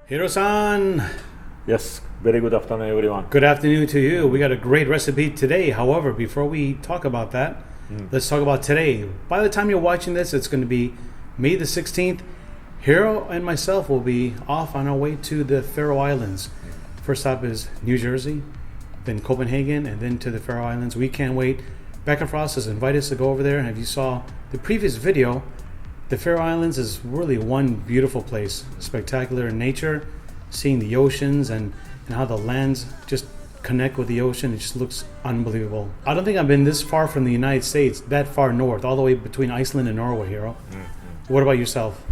Hiro-san! Yes, very good afternoon, everyone. Good afternoon to you. We got a great recipe today. However, before we talk about that, let's talk about today. By the time you're watching this, it's going to be May the 16th. Hiro and myself will be off on our way to the Faroe Islands. First stop is New Jersey, then Copenhagen, and then to the Faroe Islands. We can't wait. Becca Frost has invited us to go over there, and if you saw the previous video, the Faroe Islands is really one beautiful place. Spectacular in nature, seeing the oceans and how the lands just connect with the ocean. It just looks unbelievable. I don't think I've been this far from the United States, that far north, all the way between Iceland and Norway, Hiro. What about yourself?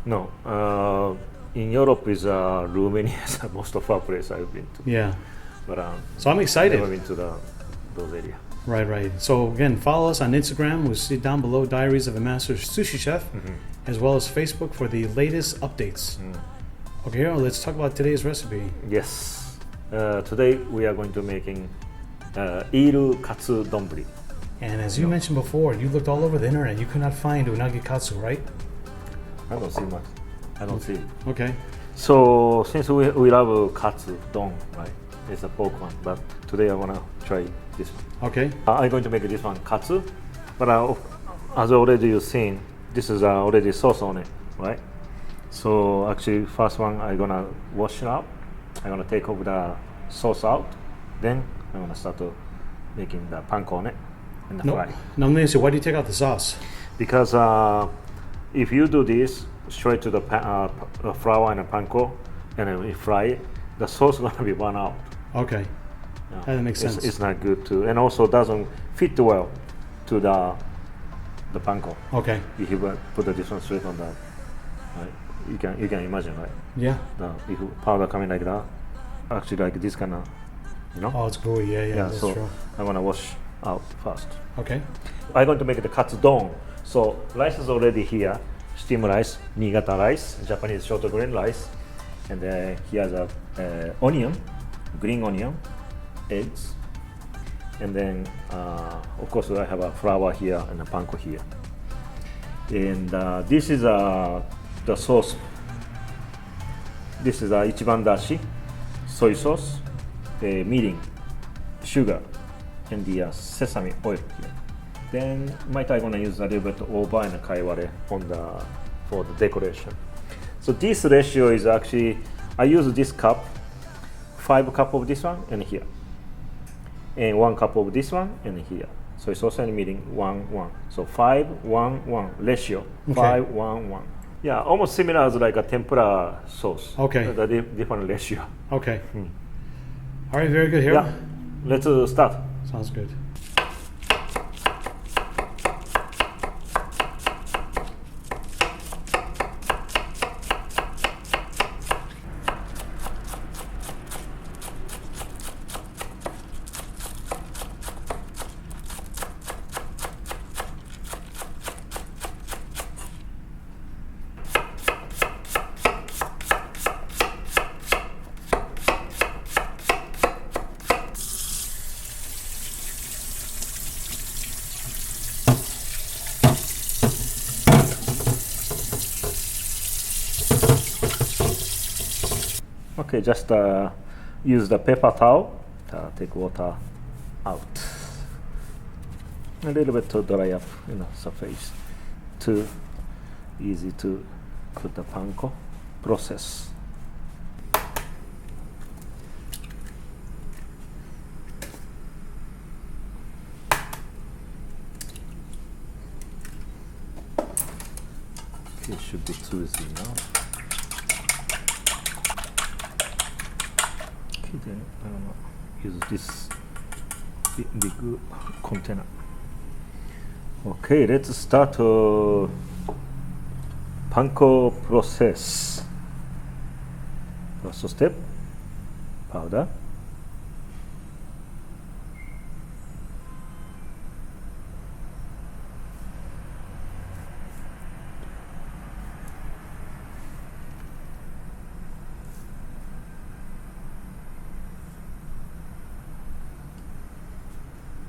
No, in Europe is Romania is the most of our place I've been to. Yeah. But So I'm excited. never been to those areas. Right. So again, follow us on Instagram. We'll see down below Diaries of a Master Sushi Chef, as well as Facebook for the latest updates. Okay, Hiro, let's talk about today's recipe. Yes, today we are going to making Unagi Katsu Donburi. And as you mentioned before, you looked all over the internet. You could not find Unagi Katsu, right? I don't see much. I don't see. Okay. So since we love katsu don, right? It's a pork one, but today I wanna try this one. Okay. I'm going to make this one katsu, but as already you've seen, this is already sauce on it, right? So actually, first one I'm gonna wash it out. I'm gonna take off the sauce out. Then I'm gonna start to making the panko on it and the fry. Now I'm going to say, why do you take out the sauce? Because if you do this straight to the flour and the panko and then we fry it, the sauce is gonna be run out. Okay. Yeah. That makes sense. It's not good too, and also doesn't fit well to the panko. Okay. If you put the different straight on that, right? You can imagine, right? Yeah. If powder coming like that, actually like this kind of, Oh, it's gooey. Yeah, that's so true. I'm gonna wash out first. Okay. I'm going to make the katsu don. So rice is already here. Steamed rice, Niigata rice, Japanese short grain rice, and here's a onion, green onion, eggs, and then of course I have a flour here and a panko here. And this is the sauce. This is ichiban dashi, soy sauce, mirin, sugar, and the sesame oil here. Then I'm gonna use a little bit of oba and kaiware for the decoration. So this ratio is actually, I use this cup, 5 cup of this one and here, and 1 cup of this one and here. So it's also mirin 1:1. So 5:1:1 ratio. Okay. 5:1:1. Yeah, almost similar as like a tempura sauce. Okay. The different ratio. Okay. All right, very good, Hiro. Yeah. Let's start. Sounds good. Okay, just use the paper towel to take water out. A little bit to dry up, surface. Too easy to put the panko process. Okay, it should be too easy now. Then use this big container. Okay, let's start panko process. First step, powder.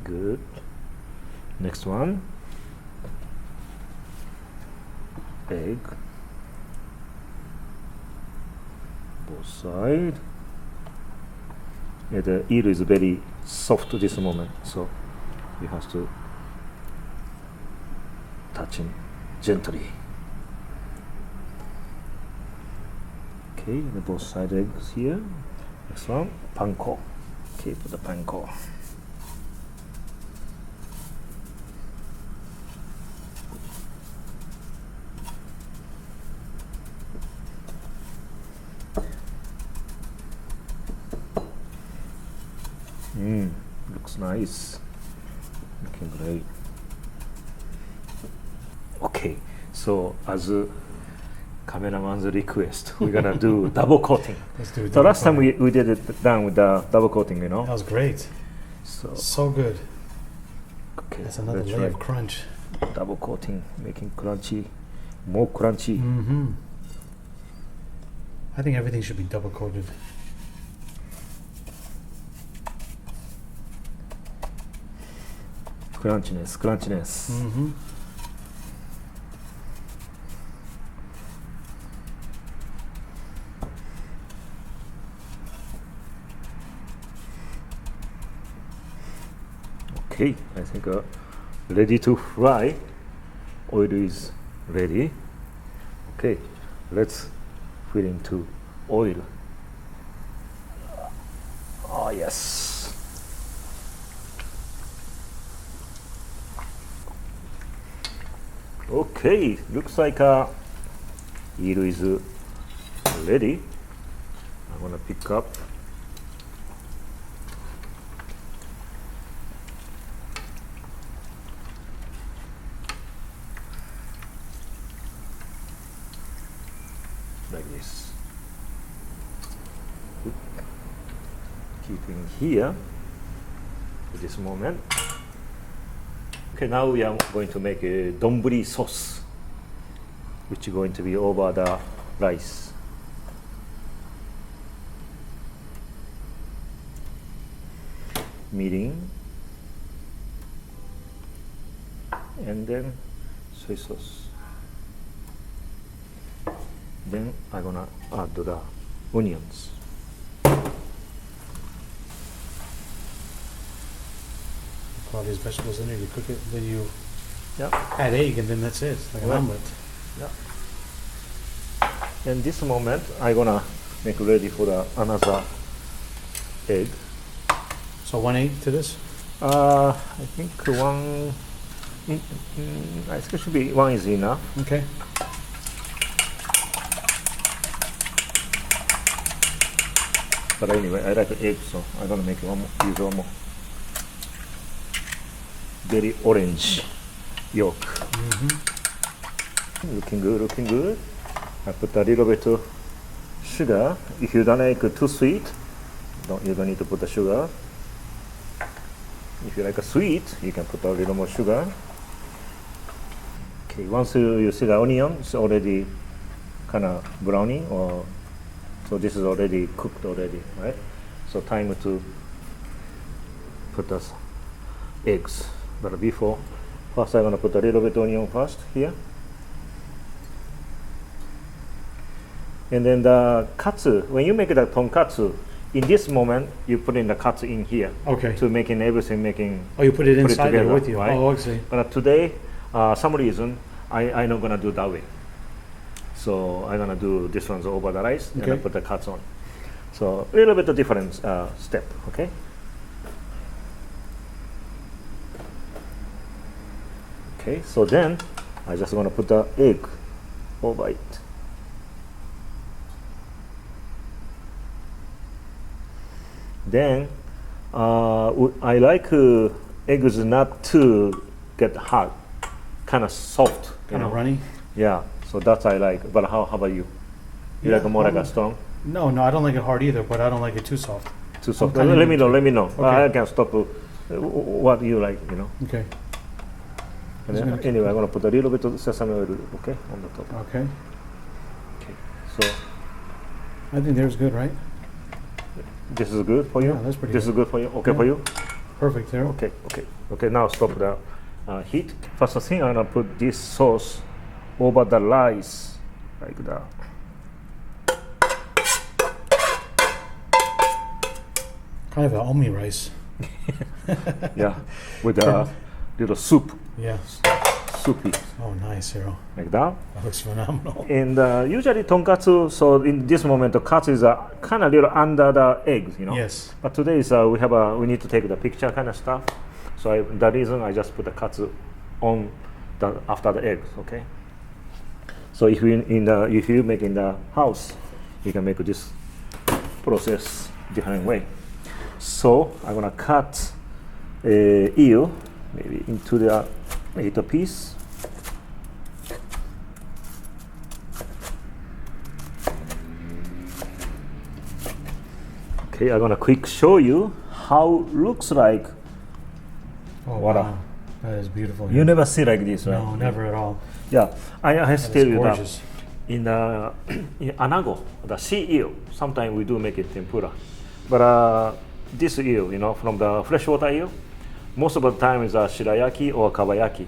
Good. Next one, egg, both sides. Yeah, the eel is very soft this moment, so you have to touch him gently. Okay, and both side eggs here. Next one, panko. Okay, put the panko. Looks nice. Looking great. Okay, so as a cameraman's request, we're gonna do double coating. Let's do it. So last time we did it done with the double coating, you know. That was great. So good. Okay, That's another let's layer try of crunch. double coating, making crunchy, more crunchy. I think everything should be double coated. Crunchiness. Okay, I think ready to fry. Oil is ready. Okay, let's fill into oil. Oh yes. Okay, looks like eel is ready. I'm gonna pick up. Like this. Keeping here at this moment. Okay, now we are going to make a donburi sauce, which is going to be over the rice. Mirin, and then soy sauce. Then I'm gonna add the onions. Put all these vegetables in there, you cook it, then you Yeah. add egg, and then that's it, like an Right. omelet. Yeah. And this moment, I'm gonna make ready for the another egg. So 1 egg to this? I think one. I think it should be one is enough. Okay. But anyway, I like the egg, so I'm gonna make one more. Use one more. Very orange yolk. Looking good, looking good. I put a little bit of sugar. If you don't like it too sweet, you don't need to put the sugar. If you like a sweet, you can put a little more sugar. Okay, once you see the onion, it's already kind of browny, or so this is already cooked already, right? So time to put the eggs. But before, first I'm gonna put a little bit onion first here. And then the katsu, when you make the tonkatsu, in this moment, you put in the katsu in here. Okay. To making everything, making. Oh, you put it inside there together, with you. right? Oh, I see. But today, some reason, I'm not gonna do that way. So I'm gonna do this one's over the rice, and I Okay. put the katsu on. So a little bit of different step, okay? Okay, so then I just gonna put the egg over it. Then I like eggs not to get hard, kind of soft, Kind of runny? Yeah, so that's I like. But how about you? You Yeah, like more like a I'm- strong, No, I don't like it hard either, but I don't like it too soft. too soft? kinda Let me know. into- Let me know. Okay. I can stop. What you like, you know. Okay. And Just then, gonna- anyway, I'm gonna put a little bit of sesame oil, okay, on the top. Okay. Okay, so I think there's good, right? this is good for you. Yeah, that's pretty This good. is good for you. Okay Yeah. for you. Perfect there. Okay, okay, okay. Now stop the heat. First thing, I'm gonna put this sauce over the rice like that. Kind of an omi rice. Yeah, with a little soup, Yeah. soupy, Oh, nice, Hiro. like that. That looks phenomenal. And usually tonkatsu, so in this moment, the katsu is kind of little under the eggs, you know. Yes. But today is we need to take the picture kind of stuff. So the reason I just put the katsu on after the eggs, okay. So if you make in the house, you can make this process different way. So I'm gonna cut eel maybe into the little piece. Okay, I'm gonna quick show you how looks like. Oh, Voila. wow. That is beautiful. You never see like this, right? No, never at all. Yeah, I have to That tell is you that gorgeous. in anago, the sea eel, sometimes we do make it tempura. But this eel, you know, from the freshwater eel, most of the time is shirayaki or kabayaki,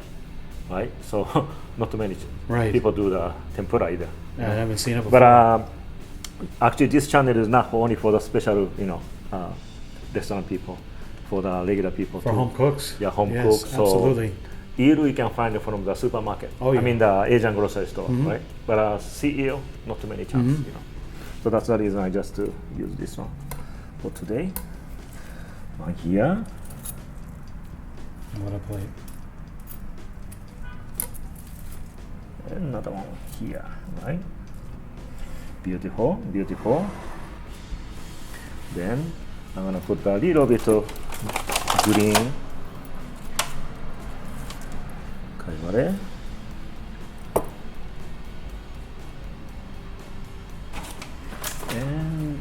right? So not many Right. people do the tempura either. I haven't seen it before. But actually, this channel is not only for the special, restaurant people, for the regular people For too. home cooks. Yeah, home Yes, cooks. So absolutely. eel you can find it from the supermarket. Oh, yeah. I mean the Asian grocery store, right? But sea eel, not too many chances, you know. So that's the reason I just use this one for today. One here. What a plate. And another one here, right? Beautiful, beautiful. Then I'm gonna put a little bit of green kaiware. And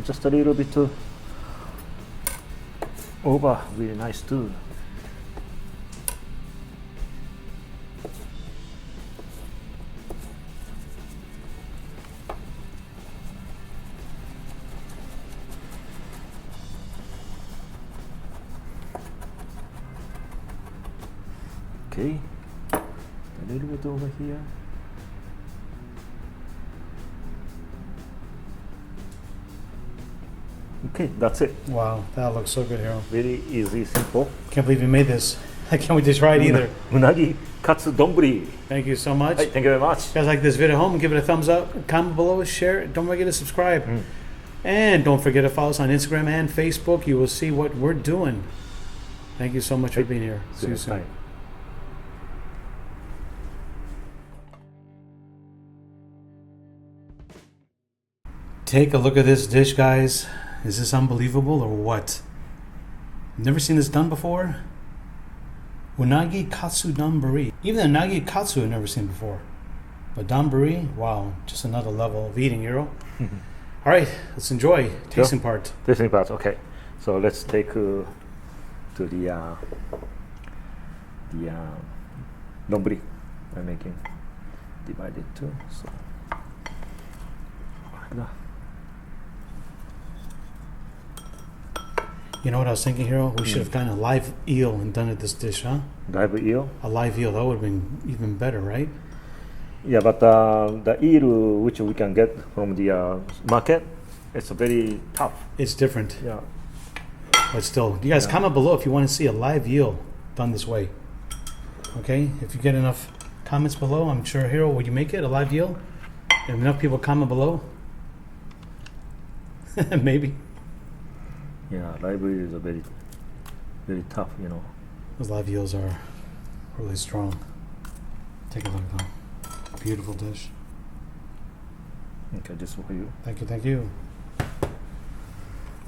just a little bit of over, really nice too. Okay, a little bit over here. Okay, that's it. Wow, that looks so good, Hiro. Very easy, simple. Can't believe you made this. I can't wait to try it either. Unagi Katsu Donburi. Thank you so much. Hey, thank you very much. If you guys like this video at home, give it a thumbs up, comment below, share it. Don't forget to subscribe. And don't forget to follow us on Instagram and Facebook. You will see what we're doing. Thank you so much for being here. See you next soon. time. Take a look at this dish, guys. Is this unbelievable or what? Never seen this done before? Unagi Katsu Donburi. Even the Unagi Katsu I've never seen before. But Donburi, wow, just another level of eating, Hiro. All right, let's enjoy tasting part. Tasting part, okay. So let's take to the donburi I'm making. Divide it too. So. You know what I was thinking, Hiro? We should have gotten a live eel and done it this dish, huh? Live eel? A live eel, that would have been even better, right? Yeah, but the eel which we can get from the market, it's very tough. It's different, Yeah. but still. You guys comment below if you want to see a live eel done this way. Okay? If you get enough comments below, I'm sure, Hiro, would you make it a live eel? If enough people comment below? Maybe. Yeah, live eel is a very, very tough, you know. Those live eels are really strong. Take a look at them. Beautiful dish. Okay, this for you. Thank you, thank you.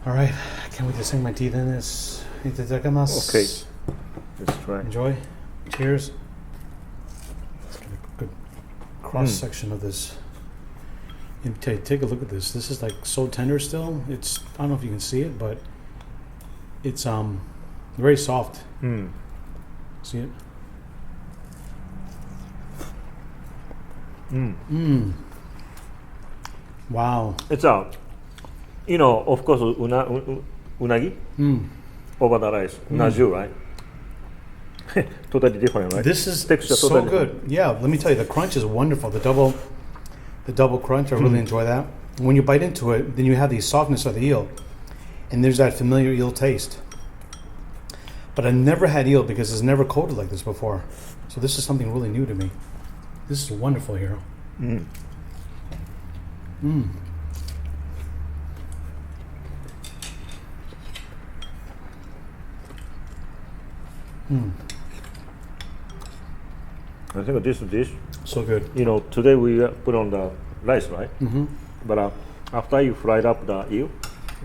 All right, I can't wait to sink my teeth in this. Itadakimasu. Okay, let's try. Enjoy. Cheers. Let's get a good cross section of this. And take a look at this. This is like so tender still. It's, I don't know if you can see it, but it's very soft. See it? Wow. It's of course, unagi over the rice, unaju, right? Totally different, right? This is Texture so totally good. Yeah, let me tell you, the crunch is wonderful. The double crunch, I really enjoy that. When you bite into it, then you have the softness of the eel, And there's that familiar eel taste. But I never had eel because it's never coated like this before. So this is something really new to me. This is wonderful, Hiro. Mm. I think this dish, so good. you know, today we put on the rice, right? Mm-hmm. But after you fried up the eel,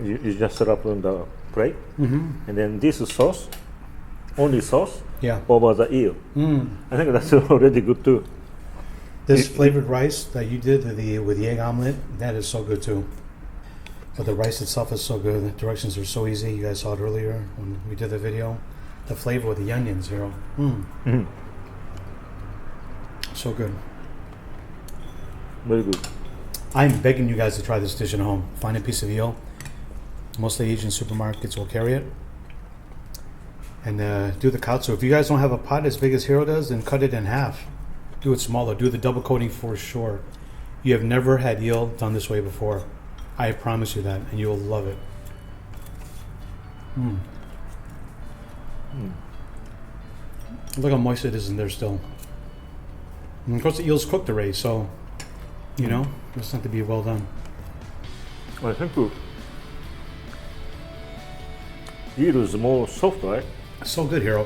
you just set up on the plate, and then this sauce, only sauce, over the eel. I think that's already good too. This flavored rice that you did with the egg omelet, that is so good too. But the rice itself is so good. The directions are so easy. You guys saw it earlier when we did the video. The flavor with the onions, Hiro. So good. Very good. I'm begging you guys to try this dish at home. Find a piece of eel. Most Asian supermarkets will carry it. And do the katsu. If you guys don't have a pot as big as Hiro does, then cut it in half. Do it smaller. Do the double coating for sure. You have never had eel done this way before. I promise you that, and you'll love it. Look how moist it is in there still. And of course the eel's cooked already, so, you know, it's not to be well done. I think eel is more soft, right? So good, Hiro.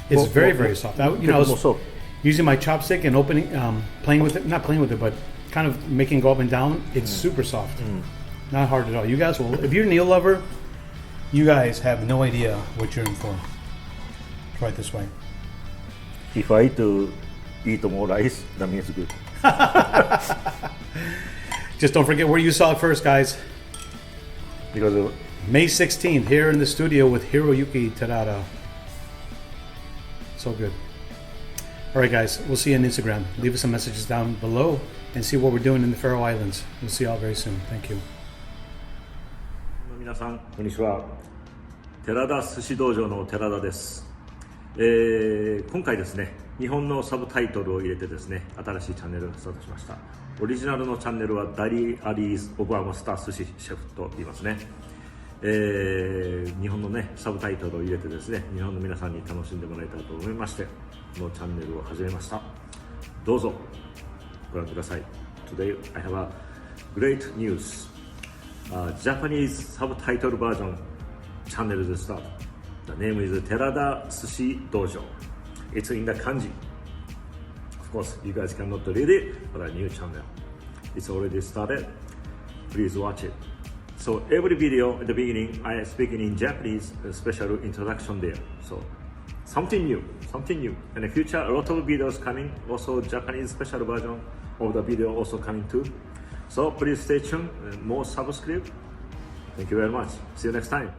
It's very soft. I was using my chopstick and opening, playing with it, not playing with it, but kind of making it go up and down. It's super soft. Not hard at all. You guys will, if you're an eel lover, you guys have no idea what you're in for. Try it this way. If I eat more rice, that means good. Just don't forget where you saw it first, guys. Because May 16th, here in the studio with Hiroyuki Terada. So good. All right, guys, we'll see you on Instagram. Leave us some messages down below and see what we're doing in the Faroe Islands. We'll see you all very soon. Thank you. 皆さん、こんにちは。寺田寿司道場の寺田です。今回ですね、日本のサブタイトルを入れてですね、新しいチャンネルをスタートしました。オリジナルのチャンネルはダリー・アリーズ・オブ・アマスター・寿司シェフと言いますね。日本のね、サブタイトルを入れてですね、日本の皆さんに楽しんでもらいたいと思いまして、このチャンネルを始めました。どうぞご覧ください。Today I have a great news. Japanese subtitle version channel is start. The name is Terada Sushi Dojo. It's in the kanji. Of course, you guys cannot read it, but a new channel. It's already started. Please watch it. So every video at the beginning, I am speaking in Japanese, a special introduction there. So something new. In the future, a lot of videos coming. Also, Japanese special version of the video also coming too. So please stay tuned. More subscribe. Thank you very much. See you next time.